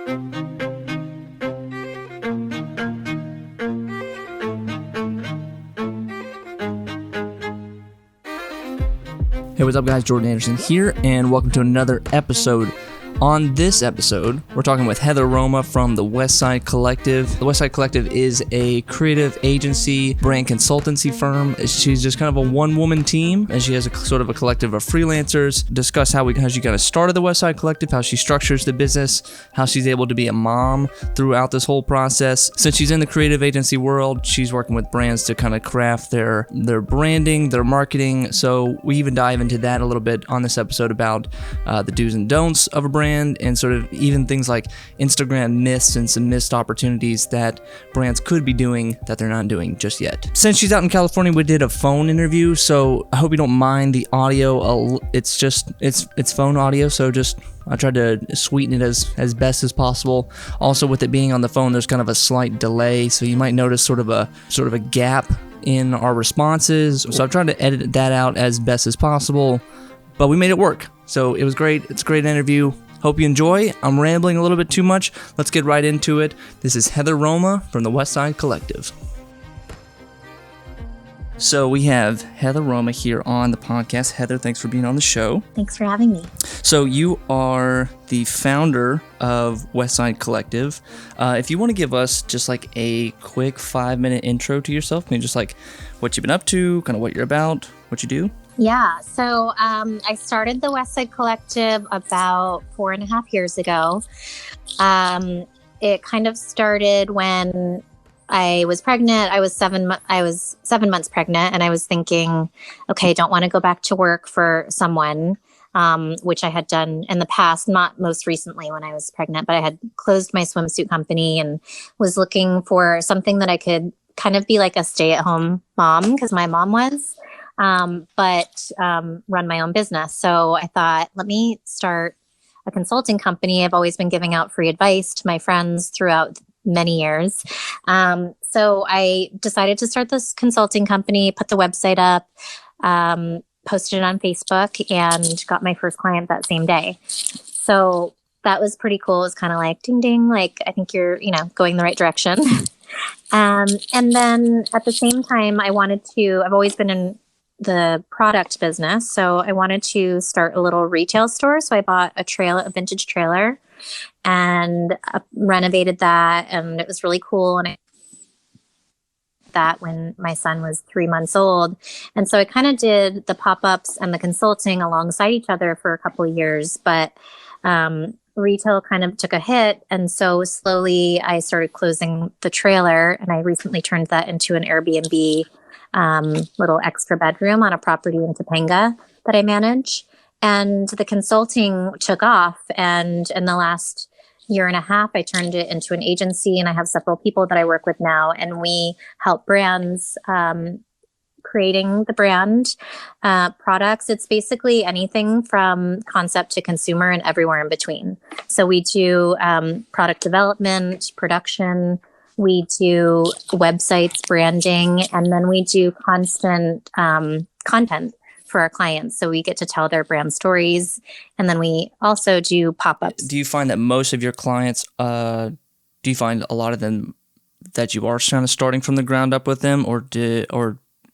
Hey, what's up, guys? Jordan Anderson here, and welcome to another episode. On this episode, we're talking with Heather Roma from the Westside Collective. The Westside Collective is a creative agency, brand consultancy firm. She's just kind of a one-woman team, and she has a sort of a collective of freelancers. Discuss how she kind of started the Westside Collective, how she structures the business, how she's able to be a mom throughout this whole process. Since she's in the creative agency world, she's working with brands to kind of craft their branding, their marketing. So we even dive into that a little bit on this episode about the do's and don'ts of a brand, and sort of even things like Instagram myths and some missed opportunities that brands could be doing that they're not doing just yet. Since she's out in California, we did a phone interview, so I hope you don't mind the audio. It's phone audio, so I tried to sweeten it as best as possible. Also, with it being on the phone, there's kind of a slight delay, so you might notice sort of a gap in our responses. So I've tried to edit that out as best as possible, but we made it work. So it was great. It's a great interview. Hope you enjoy. I'm rambling a little bit too much. Let's get right into it. This is Heather Roma from the Westside Collective. So we have Heather Roma here on the podcast. Heather, thanks for being on the show. Thanks for having me. So you are the founder of Westside Collective. If you want to give us just like a quick 5-minute intro to yourself, maybe just like what you've been up to, kind of what you're about, what you do. Yeah, so I started the Westside Collective about 4.5 years ago. It kind of started when I was pregnant. I was 7 months pregnant, and I was thinking, okay, don't want to go back to work for someone, which I had done in the past, not most recently when I was pregnant, but I had closed my swimsuit company and was looking for something that I could kind of be like a stay-at-home mom, because my mom was. But run my own business. So I thought, let me start a consulting company. I've always been giving out free advice to my friends throughout many years. So I decided to start this consulting company, put the website up, posted it on Facebook, and got my first client that same day. So that was pretty cool. It was kind of like, ding, ding, like, I think you're, going the right direction. And then at the same time, I've always been in the product business. So I wanted to start a little retail store. So I bought a vintage trailer and renovated that. And it was really cool. And I did that when my son was 3 months old. And so I kind of did the pop-ups and the consulting alongside each other for a couple of years, but retail kind of took a hit. And so slowly I started closing the trailer, and I recently turned that into an Airbnb little extra bedroom on a property in Topanga that I manage. And the consulting took off. And in the last 1.5 years, I turned it into an agency, and I have several people that I work with now. And we help brands creating the brand products. It's basically anything from concept to consumer and everywhere in between. So we do product development, production. We do websites, branding, and then we do constant content for our clients. So we get to tell their brand stories. And then we also do pop-ups. Do you find that most of your clients, do you find a lot of them that you are kind of starting from the ground up with them, or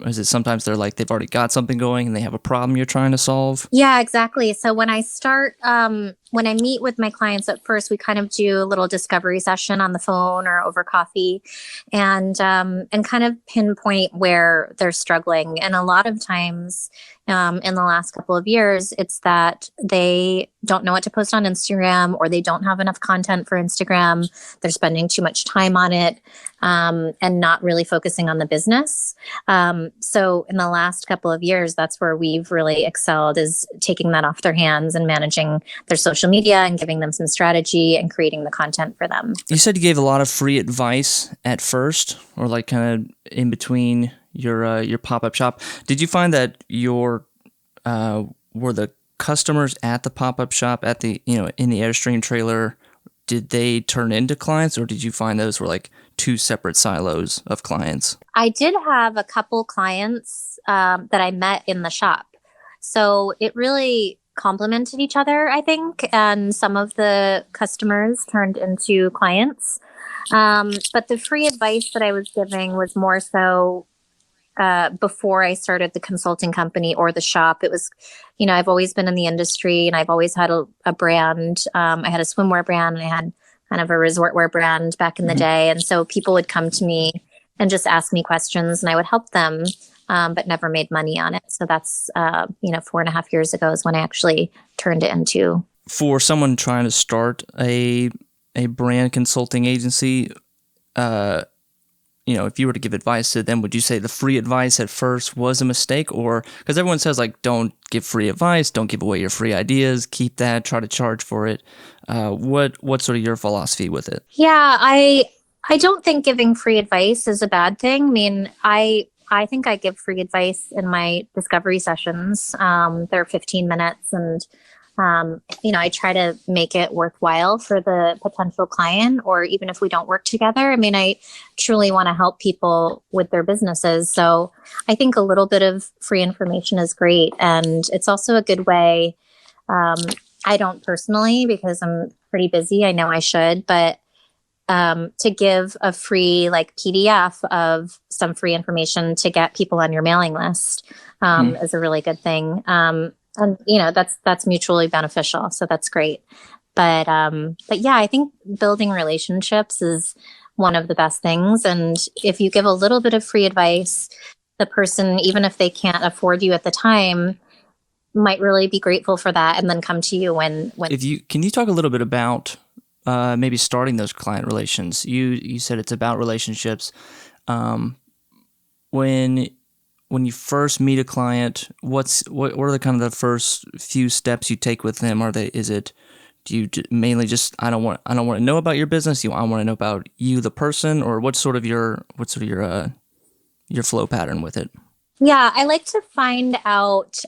is it sometimes they're like they've already got something going and they have a problem you're trying to solve? Yeah, exactly. So when I start, when I meet with my clients at first, we kind of do a little discovery session on the phone or over coffee, and kind of pinpoint where they're struggling. And a lot of times in the last couple of years, it's that they don't know what to post on Instagram, or they don't have enough content for Instagram. They're spending too much time on it and not really focusing on the business. So in the last couple of years, that's where we've really excelled, is taking that off their hands and managing their social media and giving them some strategy and creating the content for them. You said you gave a lot of free advice at first, or like kind of in between your pop-up shop. Did you find that were the customers at the pop-up shop at the in the Airstream trailer, did they turn into clients, or did you find those were like two separate silos of clients? I did have a couple clients that I met in the shop. So it really complemented each other, I think, and some of the customers turned into clients. But the free advice that I was giving was more so before I started the consulting company or the shop. It was, I've always been in the industry and I've always had a brand. I had a swimwear brand and I had kind of a resort wear brand back in the day. And so people would come to me and just ask me questions and I would help them, but never made money on it. So that's, 4.5 years ago is when I actually turned it into. For someone trying to start a brand consulting agency, if you were to give advice to them, would you say the free advice at first was a mistake? Or because everyone says like, don't give free advice, don't give away your free ideas, keep that, try to charge for it. What's sort of your philosophy with it? Yeah, I don't think giving free advice is a bad thing. I mean, I think I give free advice in my discovery sessions. They're 15 minutes and I try to make it worthwhile for the potential client, or even if we don't work together. I mean, I truly want to help people with their businesses. So I think a little bit of free information is great. And it's also a good way. I don't personally, because I'm pretty busy. I know I should, but to give a free PDF of some free information to get people on your mailing list is a really good thing. And that's mutually beneficial. So that's great. But yeah, I think building relationships is one of the best things. And if you give a little bit of free advice, the person, even if they can't afford you at the time, might really be grateful for that and then come to you when Can you talk a little bit about maybe starting those client relations? You said it's about relationships. When you first meet a client, what are the kind of the first few steps you take with them? Do you mainly just I don't want to know about your business, I want to know about you, the person, or what's sort of your flow pattern with it? Yeah, I like to find out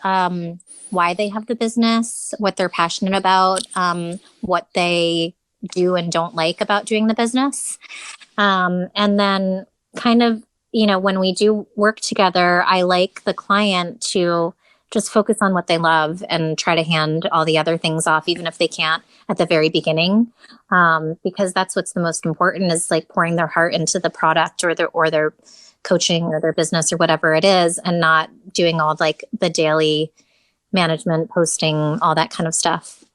why they have the business, what they're passionate about, what they do and don't like about doing the business, and then kind of. When we do work together, I like the client to just focus on what they love and try to hand all the other things off, even if they can't at the very beginning, because that's what's the most important, is like pouring their heart into the product or their coaching or their business or whatever it is, and not doing all like the daily management, posting, all that kind of stuff.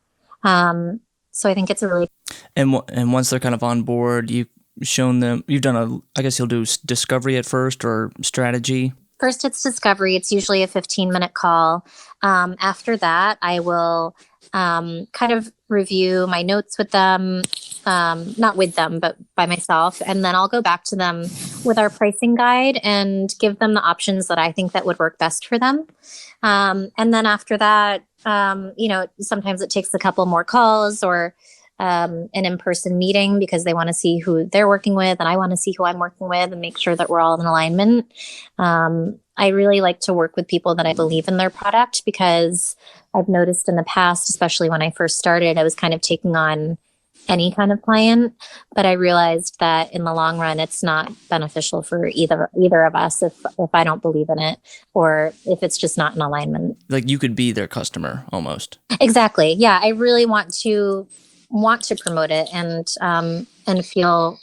So I think it's a really and once they're kind of on board, you've done I guess you'll do discovery at first or strategy. First, it's discovery. It's usually a 15-minute call. After that, I will kind of review my notes with them, not with them, but by myself. And then I'll go back to them with our pricing guide and give them the options that I think that would work best for them. And then after that, sometimes it takes a couple more calls or an in-person meeting, because they want to see who they're working with and I want to see who I'm working with and make sure that we're all in alignment. I really like to work with people that I believe in their product, because I've noticed in the past, especially when I first started, I was kind of taking on any kind of client, but I realized that in the long run, it's not beneficial for either of us if I don't believe in it, or if it's just not in alignment. Like you could be their customer almost. Exactly. Yeah, I really want to promote it and feel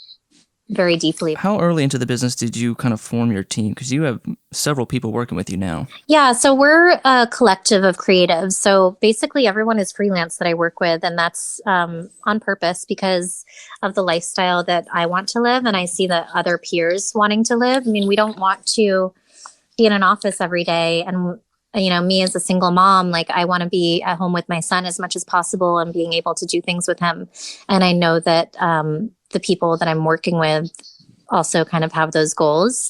very deeply. How early into the business did you kind of form your team? Because you have several people working with you now. Yeah, so we're a collective of creatives. So basically everyone is freelance that I work with, and that's on purpose because of the lifestyle that I want to live and I see that other peers wanting to live. I mean, we don't want to be in an office every day, and me as a single mom, like I want to be at home with my son as much as possible and being able to do things with him. And I know that the people that I'm working with also kind of have those goals.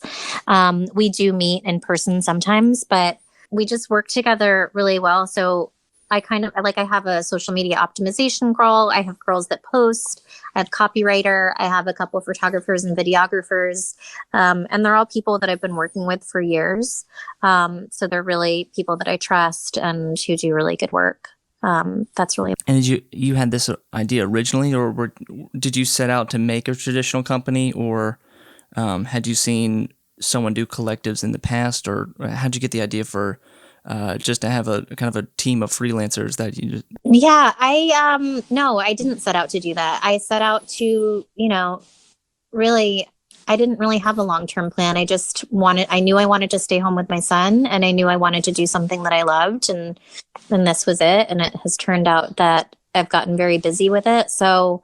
We do meet in person sometimes, but we just work together really well. So I have a social media optimization girl. I have girls that post. I have copywriter. I have a couple of photographers and videographers. And they're all people that I've been working with for years. So they're really people that I trust and who do really good work. That's really. And did you had this idea originally, or did you set out to make a traditional company, or had you seen someone do collectives in the past, or how'd you get the idea for just to have a kind of a team of freelancers that you just... Yeah, no, I didn't set out to do that. I set out to, really, I didn't really have a long-term plan. I knew I wanted to stay home with my son, and I knew I wanted to do something that I loved, and this was it. And it has turned out that I've gotten very busy with it. So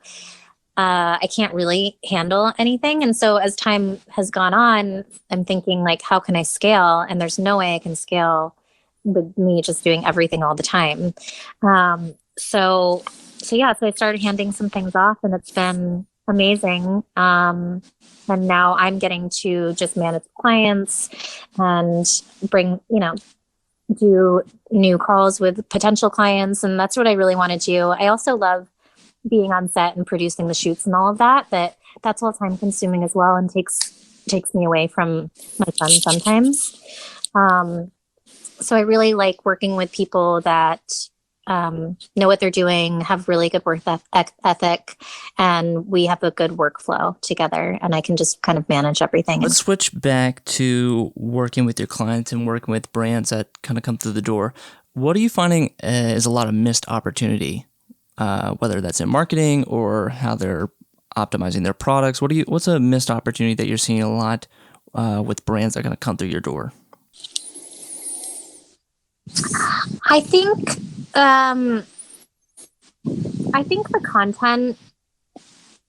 I can't really handle anything. And so as time has gone on, I'm thinking like, how can I scale? And there's no way I can scale with me just doing everything all the time. So I started handing some things off, and it's been amazing. And now I'm getting to just manage clients and bring, do new calls with potential clients. And that's what I really want to do. I also love being on set and producing the shoots and all of that, but that's all time consuming as well, and takes me away from my son sometimes. So I really like working with people that know what they're doing, have really good work ethic, and we have a good workflow together, and I can just kind of manage everything. Let's switch back to working with your clients and working with brands that kind of come through the door. What are you finding is a lot of missed opportunity, whether that's in marketing or how they're optimizing their products? What's a missed opportunity that you're seeing a lot with brands that are going to come through your door? I think the content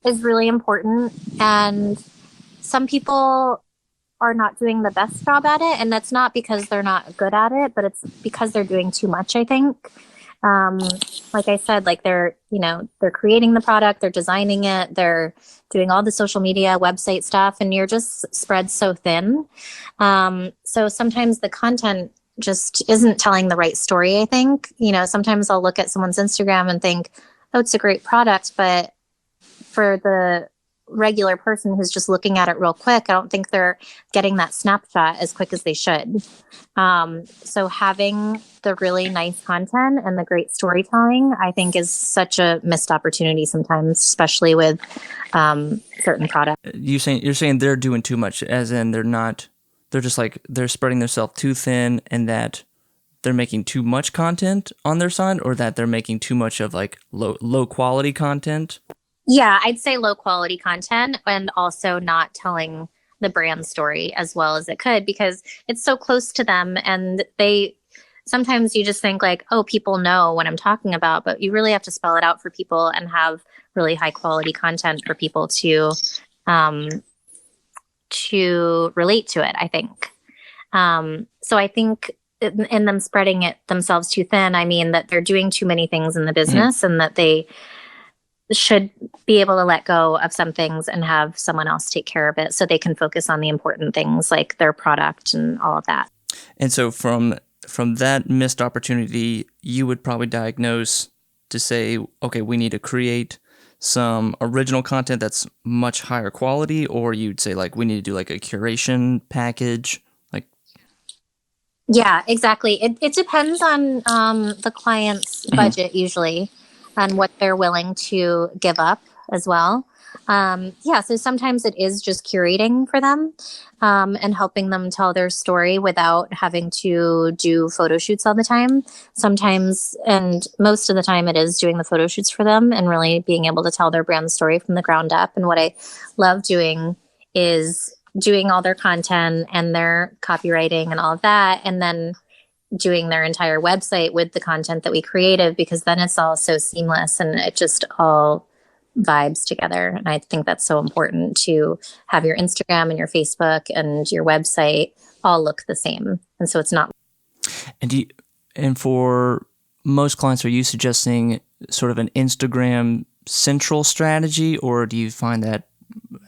is really important, and some people are not doing the best job at it, and that's not because they're not good at it, but it's because they're doing too much, I think. Like I said, like they're creating the product, they're designing it, they're doing all the social media, website stuff, and you're just spread so thin. So sometimes the content just isn't telling the right story, I think. Sometimes I'll look at someone's Instagram and think, oh, it's a great product, but for the regular person who's just looking at it real quick, I don't think they're getting that snapshot as quick as they should. So having the really nice content and the great storytelling, I think, is such a missed opportunity sometimes, especially with certain products. You're saying they're doing too much, as in they're just like, they're spreading themselves too thin, and that they're making too much content on their side, or that they're making too much of like low quality content? Yeah, I'd say low quality content, and also not telling the brand story as well as it could, because it's so close to them, and sometimes you just think like, oh, people know what I'm talking about, but you really have to spell it out for people and have really high quality content for people to relate to it, I think. So I think in them spreading it themselves too thin, I mean that they're doing too many things in the business, and that they should be able to let go of some things and have someone else take care of it, so they can focus on the important things like their product and all of that. And so from that missed opportunity, you would probably diagnose to say, okay, we need to create some original content that's much higher quality, or you'd say like, we need to do like a curation package. Like, yeah, exactly. It depends on the client's budget usually, and what they're willing to give up as well. So sometimes it is just curating for them, and helping them tell their story without having to do photo shoots all the time. Sometimes, and most of the time, it is doing the photo shoots for them and really being able to tell their brand story from the ground up. And what I love doing is doing all their content and their copywriting and all of that, and then doing their entire website with the content that we created, because then it's all so seamless and it just all vibes together. And I think that's so important, to have your Instagram and your Facebook and your website all look the same. And so it's not. And for most clients, are you suggesting sort of an Instagram central strategy, or do you find that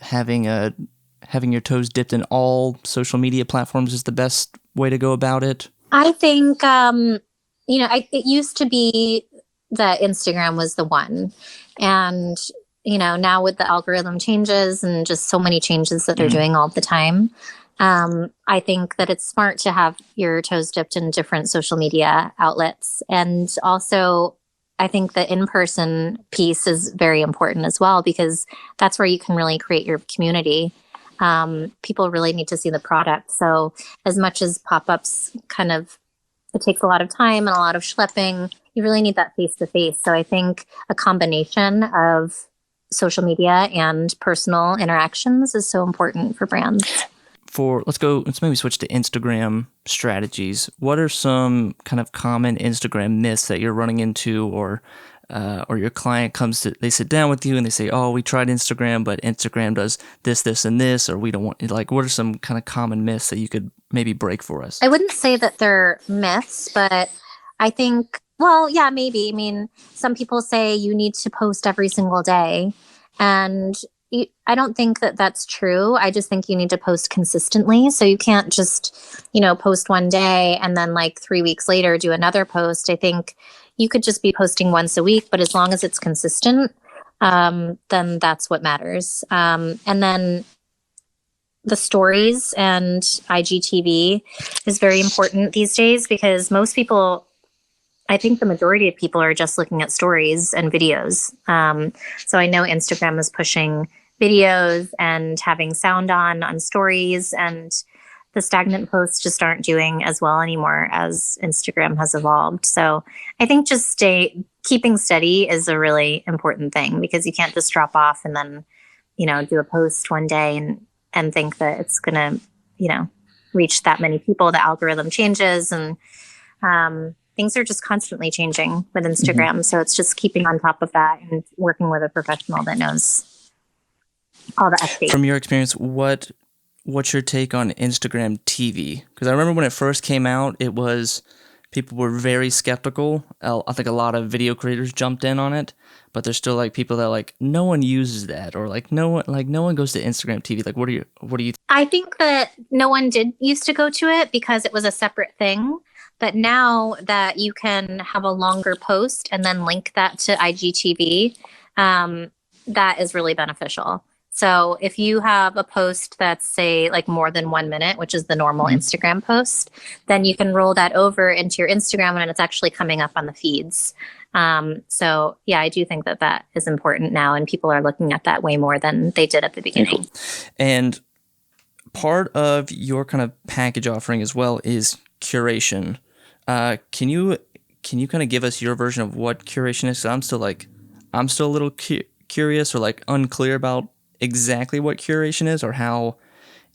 having your toes dipped in all social media platforms is the best way to go about it? I think, it used to be that Instagram was the one. And, now with the algorithm changes and just so many changes that they're doing all the time, I think that it's smart to have your toes dipped in different social media outlets. And also, I think the in-person piece is very important as well, because that's where you can really create your community. People really need to see the product. So as much as pop-ups kind of it takes a lot of time and a lot of schlepping. You really need that face-to-face. So I think a combination of social media and personal interactions is so important for brands. Let's maybe switch to Instagram strategies. What are some kind of common Instagram myths that you're running into, or your client they sit down with you and they say, oh, we tried Instagram, but Instagram does this, this, and this, or we don't want, like, what are some kind of common myths that you could maybe break for us? I wouldn't say that they're myths, but I think, well, yeah, maybe. I mean, some people say you need to post every single day, and I don't think that that's true. I just think you need to post consistently. So you can't just, post one day and then like 3 weeks later do another post. I think you could just be posting once a week, but as long as it's consistent, then that's what matters. And then the stories and IGTV is very important these days, because most people, I think the majority of people are just looking at stories and videos. So I know Instagram is pushing videos and having sound on stories, and the stagnant posts just aren't doing as well anymore as Instagram has evolved. So I think just keeping steady is a really important thing, because you can't just drop off and then, do a post one day and think that it's going to, reach that many people. The algorithm changes, and things are just constantly changing with Instagram. Mm-hmm. So it's just keeping on top of that and working with a professional that knows all the updates. From your experience, what's your take on Instagram TV? Because I remember when it first came out, people were very skeptical. I think a lot of video creators jumped in on it, but there's still like people that are like, no one uses that, or like no one goes to Instagram TV. Like, what do you? I think that no one did used to go to it because it was a separate thing. But now that you can have a longer post and then link that to IGTV, that is really beneficial. So if you have a post that's, say, like more than 1 minute, which is the normal Instagram post, then you can roll that over into your Instagram and it's actually coming up on the feeds. So yeah, I do think that is important now, and people are looking at that way more than they did at the beginning. Cool. And part of your kind of package offering as well is curation. Can you kind of give us your version of what curation is? So I'm still a little curious or like unclear about exactly what curation is, or how,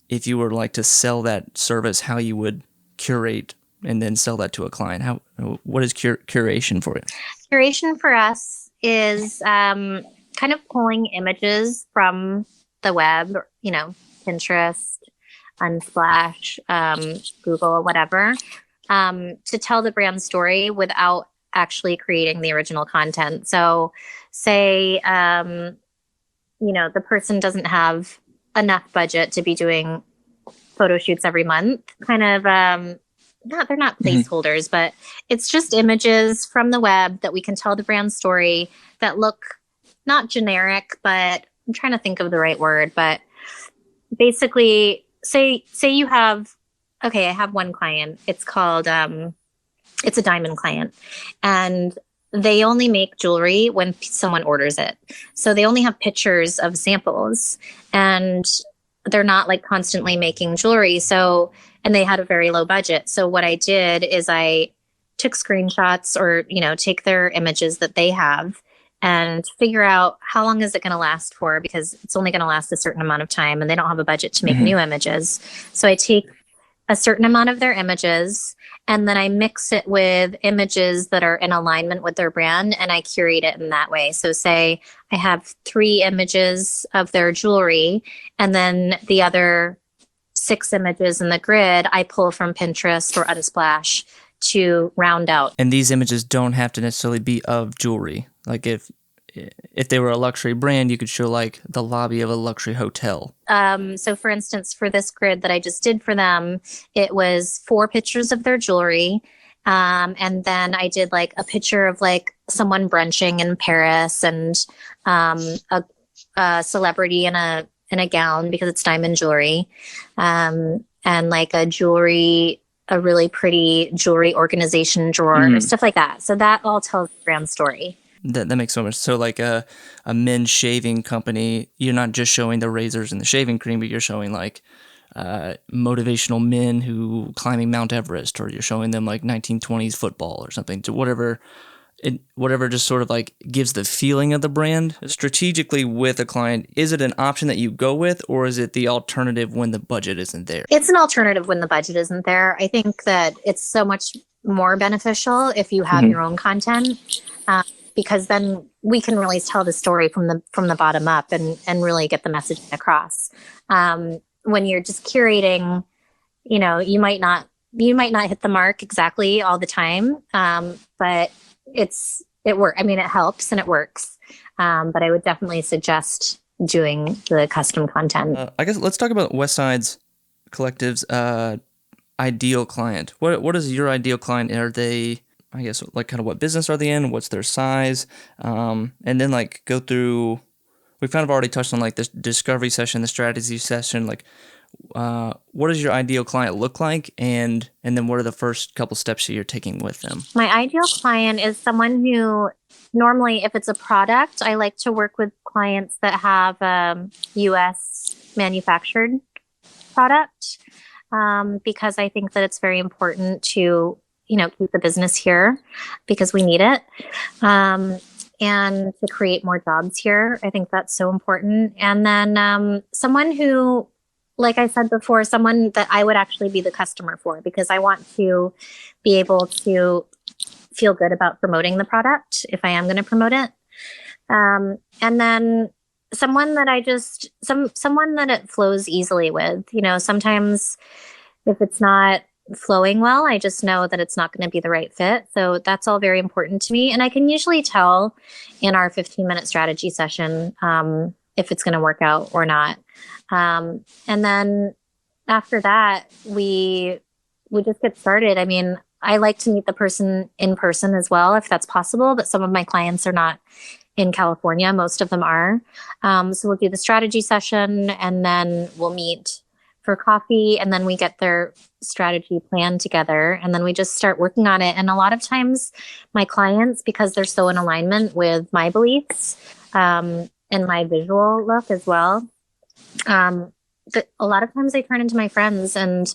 if you were like to sell that service, how you would curate and then sell that to a client. What is curation for you? Curation for us is kind of pulling images from the web, Pinterest, Unsplash, Google, whatever, to tell the brand story without actually creating the original content. So say, the person doesn't have enough budget to be doing photo shoots every month, kind of, they're not placeholders, but it's just images from the web that we can tell the brand story that look not generic, but I'm trying to think of the right word, but basically say you have, I have one client. It's called, it's a diamond client, and they only make jewelry when someone orders it. So they only have pictures of samples, and they're not like constantly making jewelry. So, and they had a very low budget. So what I did is I took screenshots, or, take their images that they have and figure out how long is it going to last for, because it's only going to last a certain amount of time and they don't have a budget to make new images. So I take a certain amount of their images, and then I mix it with images that are in alignment with their brand, and I curate it in that way. So say I have 3 images of their jewelry, and then the other 6 images in the grid I pull from Pinterest or Unsplash to round out. And these images don't have to necessarily be of jewelry. Like if they were a luxury brand, you could show like the lobby of a luxury hotel. So for instance, for this grid that I just did for them, it was 4 pictures of their jewelry. And then I did like a picture of like someone brunching in Paris, and a celebrity in a gown, because it's diamond jewelry, and like a really pretty jewelry organization drawer, stuff like that. So that all tells the brand story. That makes so much. So like a men's shaving company, you're not just showing the razors and the shaving cream, but you're showing like motivational men who climbing Mount Everest, or you're showing them like 1920s football or something, to whatever just sort of like gives the feeling of the brand. Strategically with a client, is it an option that you go with, or is it the alternative when the budget isn't there? It's an alternative when the budget isn't there. I think that it's so much more beneficial if you have your own content, because then we can really tell the story from the bottom up and really get the message across. When you're just curating, you might not hit the mark exactly all the time, but it works. I mean, it helps and it works. But I would definitely suggest doing the custom content. I guess let's talk about Westside's Collective's ideal client. What is your ideal client? Are they, I guess, like kind of what business are they in? What's their size? And then like go through, we've kind of already touched on like this discovery session, the strategy session, like what does your ideal client look like? And then what are the first couple steps that you're taking with them? My ideal client is someone who, normally if it's a product, I like to work with clients that have US manufactured product, because I think that it's very important to, keep the business here because we need it. And to create more jobs here. I think that's so important. And then someone who, like I said before, someone that I would actually be the customer for, because I want to be able to feel good about promoting the product if I am going to promote it. And then someone that someone that it flows easily with. Sometimes if it's not flowing well, I just know that it's not going to be the right fit. So that's all very important to me. And I can usually tell in our 15-minute strategy session if it's going to work out or not. And then after that, we just get started. I mean, I like to meet the person in person as well, if that's possible, but some of my clients are not in California. Most of them are. So we'll do the strategy session, and then we'll meet for coffee, and then we get their strategy plan together, and then we just start working on it. And a lot of times my clients, because they're so in alignment with my beliefs and my visual look as well, that a lot of times they turn into my friends and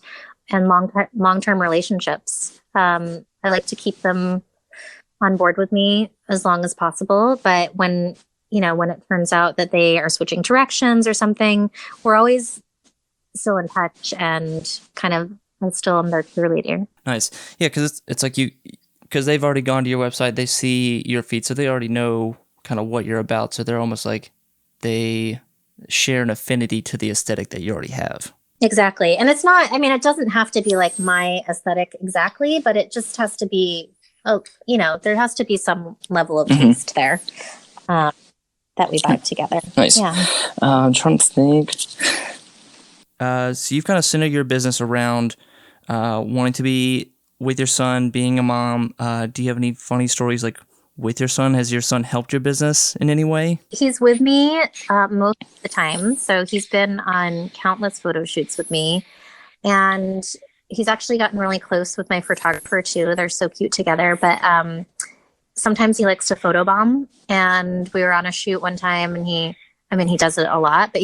long-term relationships. I like to keep them on board with me as long as possible. But when it turns out that they are switching directions or something, we're always still in touch and I'm still their cheerleader. Nice. Yeah, because it's like because they've already gone to your website, they see your feed, so they already know kind of what you're about. So they're almost like they share an affinity to the aesthetic that you already have. Exactly. And it's not, it doesn't have to be like my aesthetic exactly, but it just has to be, there has to be some level of taste there that we vibe together. Nice. Yeah. I'm trying to think. So you've kind of centered your business around wanting to be with your son, being a mom. Do you have any funny stories like with your son? Has your son helped your business in any way? He's with me most of the time. So he's been on countless photo shoots with me. And he's actually gotten really close with my photographer too. They're so cute together. But sometimes he likes to photobomb. And we were on a shoot one time, and he does it a lot, but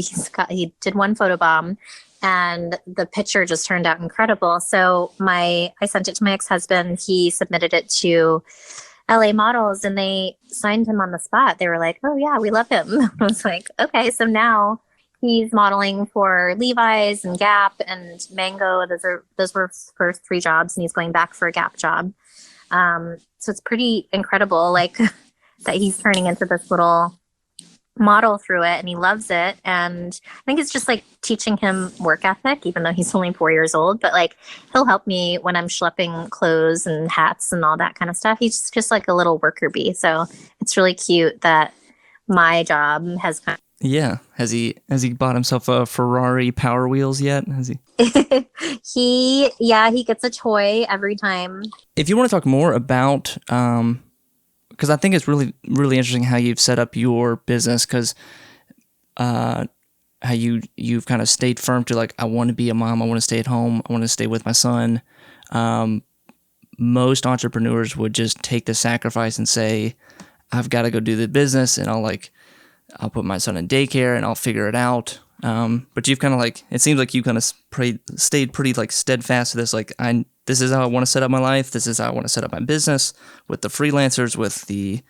he did one photobomb, and the picture just turned out incredible. So I sent it to my ex-husband. He submitted it to LA Models, and they signed him on the spot. They were like, "Oh yeah, we love him." I was like, "Okay." So now he's modeling for Levi's and Gap and Mango. Those were his first 3 jobs, and he's going back for a Gap job. So it's pretty incredible, like that he's turning into this little model through it, and he loves it. And I think it's just like teaching him work ethic, even though he's only 4 years old. But like, he'll help me when I'm schlepping clothes and hats and all that kind of stuff. He's just like a little worker bee. So it's really cute that my job has kind of... Yeah. Has he bought himself a Ferrari Power Wheels yet? Has he? he gets a toy every time. If you want to talk more about because I think it's really, really interesting how you've set up your business, because how you've kind of stayed firm to like, I want to be a mom, I want to stay at home, I want to stay with my son. Most entrepreneurs would just take the sacrifice and say, I've got to go do the business, and I'll put my son in daycare and I'll figure it out. But you've kind of like, it seems like you kind of stayed pretty like steadfast to this. Like, this is how I want to set up my life. This is how I want to set up my business with the freelancers, with the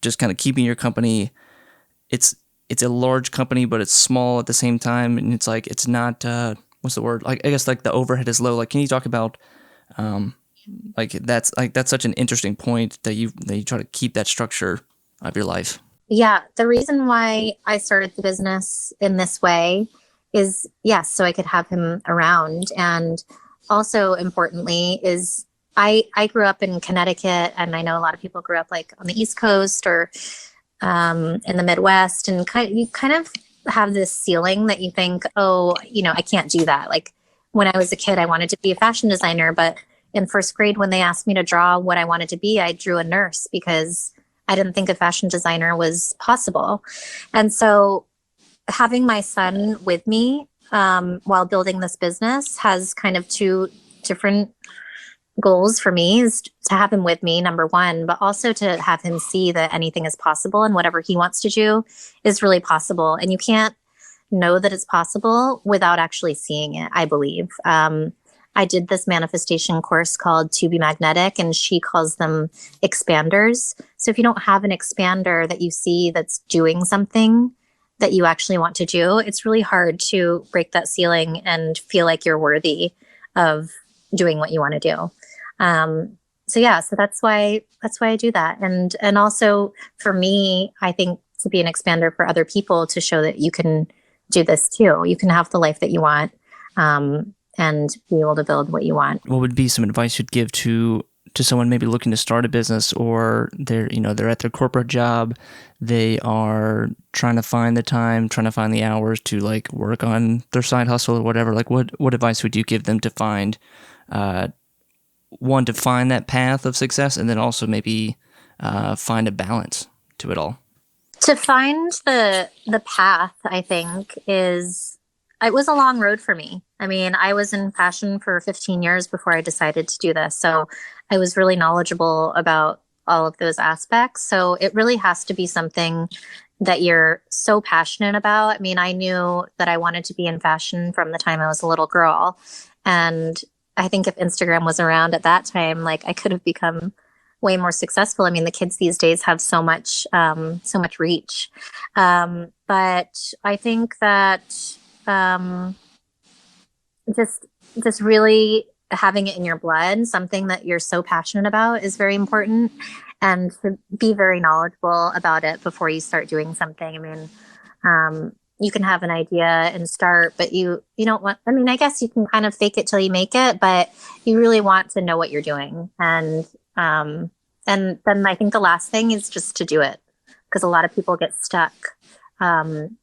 just kind of keeping your company. It's a large company, but it's small at the same time, and it's like it's not what's the word? Like, I guess like the overhead is low. Like, can you talk about that's such an interesting point that you try to keep that structure of your life. Yeah, the reason why I started the business in this way is, yes, so I could have him around. And also importantly is I grew up in Connecticut, and I know a lot of people grew up like on the East Coast or in the Midwest, and you kind of have this ceiling that you think, oh, I can't do that. Like when I was a kid, I wanted to be a fashion designer, but in first grade, when they asked me to draw what I wanted to be, I drew a nurse because I didn't think a fashion designer was possible. And so having my son with me while building this business has kind of two different goals for me, is to have him with me, number one, but also to have him see that anything is possible and whatever he wants to do is really possible. And you can't know that it's possible without actually seeing it, I believe. I did this manifestation course called To Be Magnetic, and she calls them expanders. So if you don't have an expander that you see that's doing something that you actually want to do, it's really hard to break that ceiling and feel like you're worthy of doing what you want to do. So that's why I do that. And also for me, I think to be an expander for other people, to show that you can do this too. You can have the life that you want. And be able to build what you want. What would be some advice you'd give to someone maybe looking to start a business, or they're at their corporate job, they are trying to find the time, trying to find the hours to like work on their side hustle or whatever? Like what advice would you give them to find to find that path of success, and then also maybe find a balance to it all? To find the path, I think it was a long road for me. I mean, I was in fashion for 15 years before I decided to do this. So I was really knowledgeable about all of those aspects. So it really has to be something that you're so passionate about. I mean, I knew that I wanted to be in fashion from the time I was a little girl. And I think if Instagram was around at that time, like I could have become way more successful. I mean, the kids these days have so much reach. But I think that just really having it in your blood, something that you're so passionate about, is very important, and to be very knowledgeable about it before you start doing something. I mean, you can have an idea and start, but you don't want, I mean, I guess you can kind of fake it till you make it, but you really want to know what you're doing. And then I think the last thing is just to do it, because a lot of people get stuck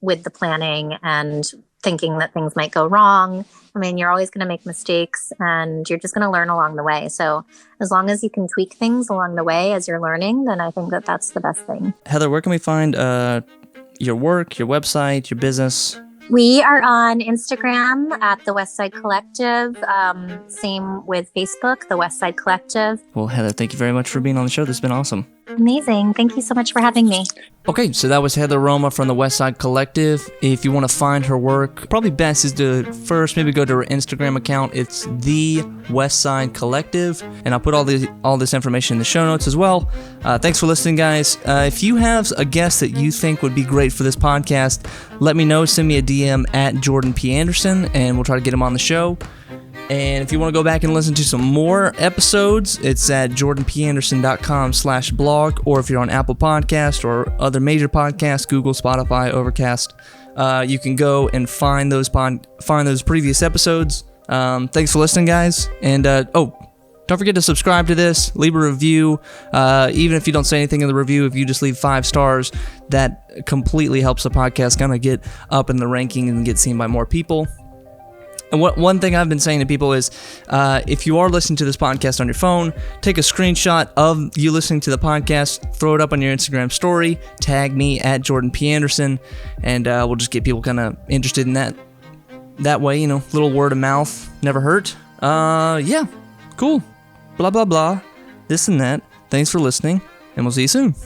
with the planning and thinking that things might go wrong. I mean, you're always going to make mistakes, and you're just going to learn along the way. So as long as you can tweak things along the way as you're learning, then I think that that's the best thing. Heather, where can we find your work, your website, your business? We are on Instagram at the Westside Collective. Same with Facebook, the Westside Collective. Well, Heather, thank you very much for being on the show. This has been awesome. Amazing. Thank you so much for having me. Okay, so that was Heather Roma from the Westside Collective. If you want to find her work, probably best is to first maybe go to her Instagram account. It's the Westside Collective, and I'll put all this information in the show notes as well. Thanks for listening, guys. If you have a guest that you think would be great for this podcast, let me know. Send me a DM at Jordan P. Anderson, and we'll try to get him on the show. And if you want to go back and listen to some more episodes, it's at jordanpanderson.com/blog, or if you're on Apple Podcast or other major podcasts, Google, Spotify, Overcast, you can go and find those previous episodes. Thanks for listening, guys. And don't forget to subscribe to this, leave a review. Even if you don't say anything in the review, if you just leave 5 stars, that completely helps the podcast kind of get up in the ranking and get seen by more people. And one thing I've been saying to people is, if you are listening to this podcast on your phone, take a screenshot of you listening to the podcast, throw it up on your Instagram story, tag me at Jordan P. Anderson, and we'll just get people kind of interested in that. That way, little word of mouth never hurt. Yeah, cool. Blah, blah, blah. This and that. Thanks for listening, and we'll see you soon.